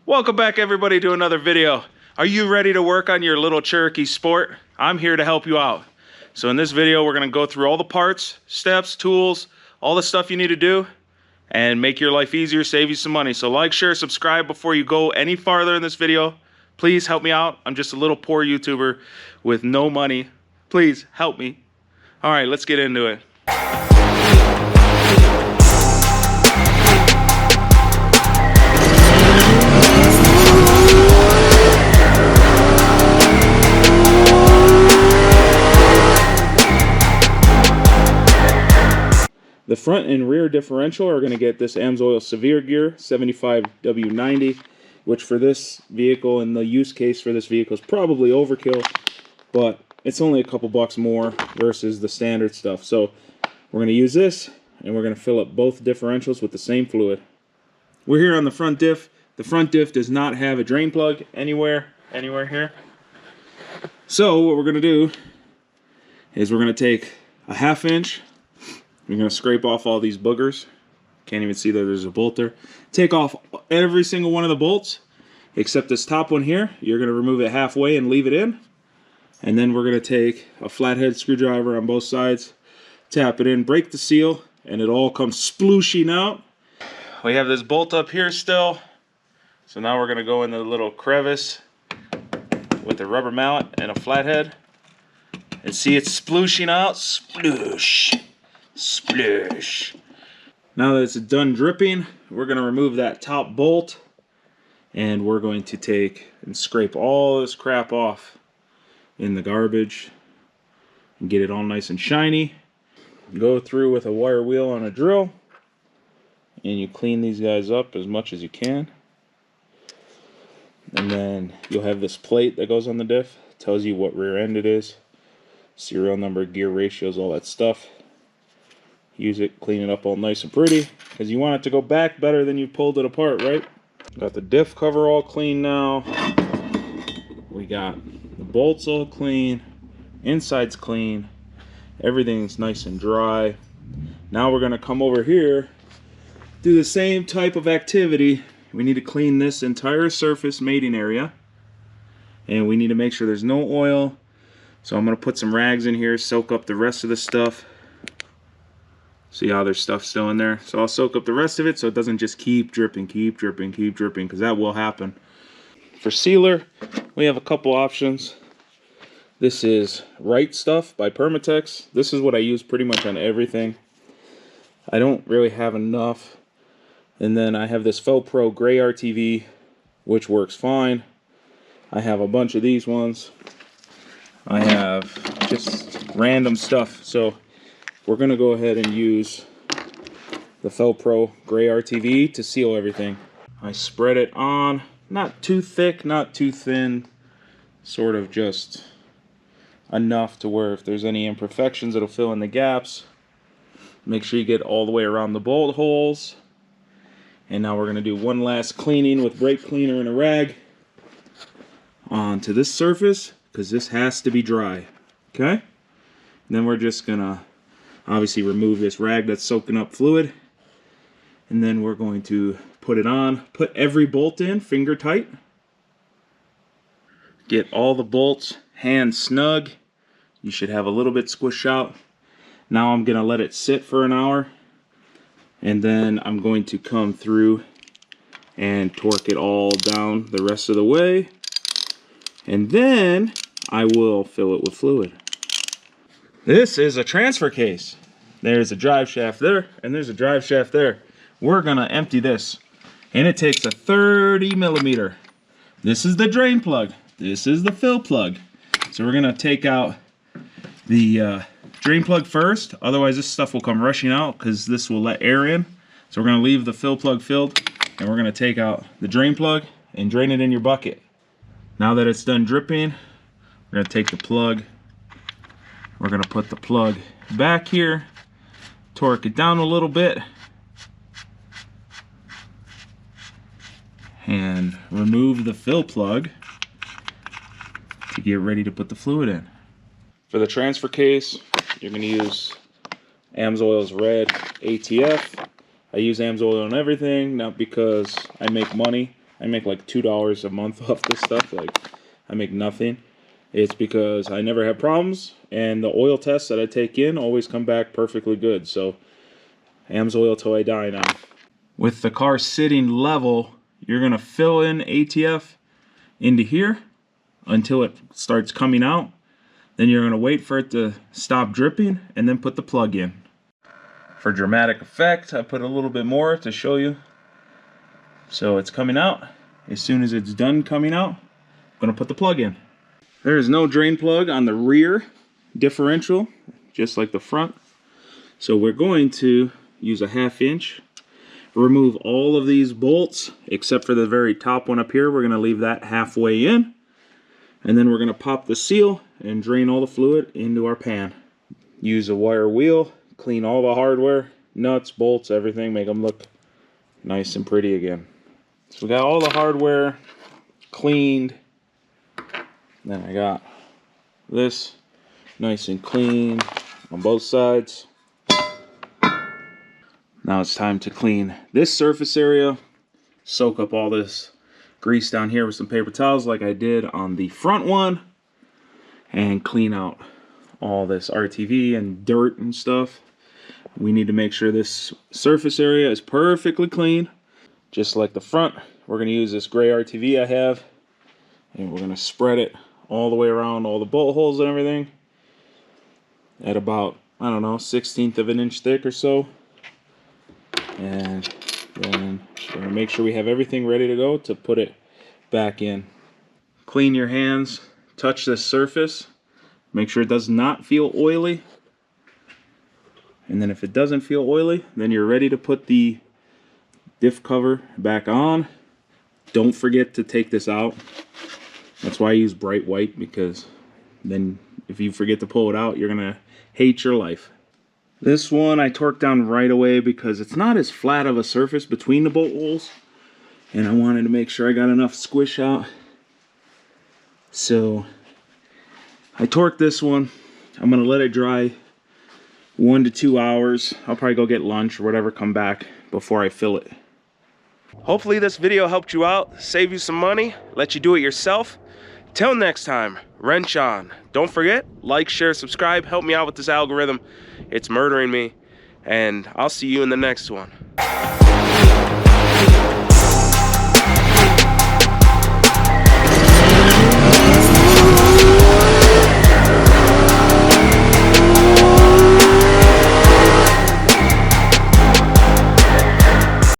Welcome back everybody to another video. Are you ready to work on your little Cherokee Sport? I'm here to help you out. So in this video, we're gonna go through all the parts, steps, tools, all the stuff you need to do and make your life easier, save you some money. So like, share, subscribe before you go any farther in this video. Please help me out. I'm just a little poor YouTuber with no money. Please help me. All right, let's get into it. The front and rear differential are going to get this AMSOIL Severe Gear 75W90, which for this vehicle and the use case for this vehicle is probably overkill, but it's only a couple bucks more versus the standard stuff. So we're going to use this and we're going to fill up both differentials with the same fluid. We're here on the front diff. The front diff does not have a drain plug anywhere here. So what we're going to do is we're going to take a 1/2 inch. You're going to scrape off all these boogers. Can't even see that there's a bolt there. Take off every single one of the bolts, except this top one here. You're going to remove it halfway and leave it in. And then we're going to take a flathead screwdriver on both sides, tap it in, break the seal, and it all comes splooshing out. We have this bolt up here still. So now we're going to go in the little crevice with a rubber mallet and a flathead. And see it splooshing out. Sploosh. Splish. Now that it's done dripping, we're going to remove that top bolt and we're going to take and scrape all this crap off in the garbage and get it all nice and shiny. Go through with a wire wheel on a drill and you clean these guys up as much as you can. And then you'll have this plate that goes on the diff. It tells you what rear end it is, serial number, gear ratios, all that stuff. Use it, clean it up all nice and pretty, because you want it to go back better than you pulled it apart, right? Got the diff cover all clean now. We got the bolts all clean, inside's clean, everything's nice and dry. Now we're going to come over here, do the same type of activity. We need to clean this entire surface mating area, and we need to make sure there's no oil. So I'm going to put some rags in here, soak up the rest of the stuff. See how there's stuff still in there? So I'll soak up the rest of it so it doesn't just keep dripping, because that will happen. For sealer, we have a couple options. This is Right Stuff by Permatex. This is what I use pretty much on everything. I don't really have enough. And then I have this Felpro Gray RTV, which works fine. I have a bunch of these ones. I have just random stuff. So we're going to go ahead and use the Felpro Gray RTV to seal everything. I spread it on, not too thick, not too thin, sort of just enough to where if there's any imperfections, it'll fill in the gaps. Make sure you get all the way around the bolt holes. And now we're going to do one last cleaning with brake cleaner and a rag onto this surface, because this has to be dry. Okay? And then we're just going to obviously remove this rag that's soaking up fluid, and then we're going to put it on, put every bolt in finger tight, get all the bolts hand snug. You should have a little bit squish out. Now I'm going to let it sit for an hour, and then I'm going to come through and torque it all down the rest of the way, and then I will fill it with fluid. This is a transfer case. There's a drive shaft there, and there's a drive shaft there. We're gonna empty this, and it takes a 30mm. This is the drain plug. This is the fill plug. So we're gonna take out the drain plug first, otherwise this stuff will come rushing out because this will let air in. So we're gonna leave the fill plug filled, and we're gonna take out the drain plug and drain it in your bucket. Now that it's done dripping, we're gonna take the plug. We're going to put the plug back here, torque it down a little bit, and remove the fill plug to get ready to put the fluid in. For the transfer case, you're going to use AMSOIL's red ATF. I use AMSOIL on everything, not because I make money. I make like $2 a month off this stuff. Like, I make nothing. It's because I never have problems, and the oil tests that I take in always come back perfectly good. So, Am's oil till I die now. With the car sitting level, you're gonna fill in ATF into here until it starts coming out. Then you're gonna wait for it to stop dripping, and then put the plug in. For dramatic effect, I put a little bit more to show you. So it's coming out. As soon as it's done coming out, I'm gonna put the plug in. There is no drain plug on the rear differential, just like the front. So we're going to use a 1/2 inch, remove all of these bolts except for the very top one up here. We're gonna leave that halfway in, and then we're gonna pop the seal and drain all the fluid into our pan. Use a wire wheel, clean all the hardware, nuts, bolts, everything, make them look nice and pretty again. So we got all the hardware cleaned. Then I got this nice and clean on both sides. Now it's time to clean this surface area. Soak up all this grease down here with some paper towels like I did on the front one. And clean out all this RTV and dirt and stuff. We need to make sure this surface area is perfectly clean. Just like the front, we're going to use this gray RTV I have. And we're going to spread it all the way around all the bolt holes and everything at about, I don't know, 1/16 of an inch thick or so. And then we're going to make sure we have everything ready to go to put it back in. Clean your hands, touch this surface, make sure it does not feel oily. And then if it doesn't feel oily, then you're ready to put the diff cover back on. Don't forget to take this out. That's why I use bright white, because then if you forget to pull it out, you're gonna hate your life. This one I torqued down right away because it's not as flat of a surface between the bolt holes, and I wanted to make sure I got enough squish out. So I torqued this one. I'm gonna let it dry 1 to 2 hours. I'll probably go get lunch or whatever, come back before I fill it. Hopefully this video helped you out, save you some money, let you do it yourself. Till next time, wrench on. Don't forget, like, share, subscribe, help me out with this algorithm. It's murdering me, and I'll see you in the next one.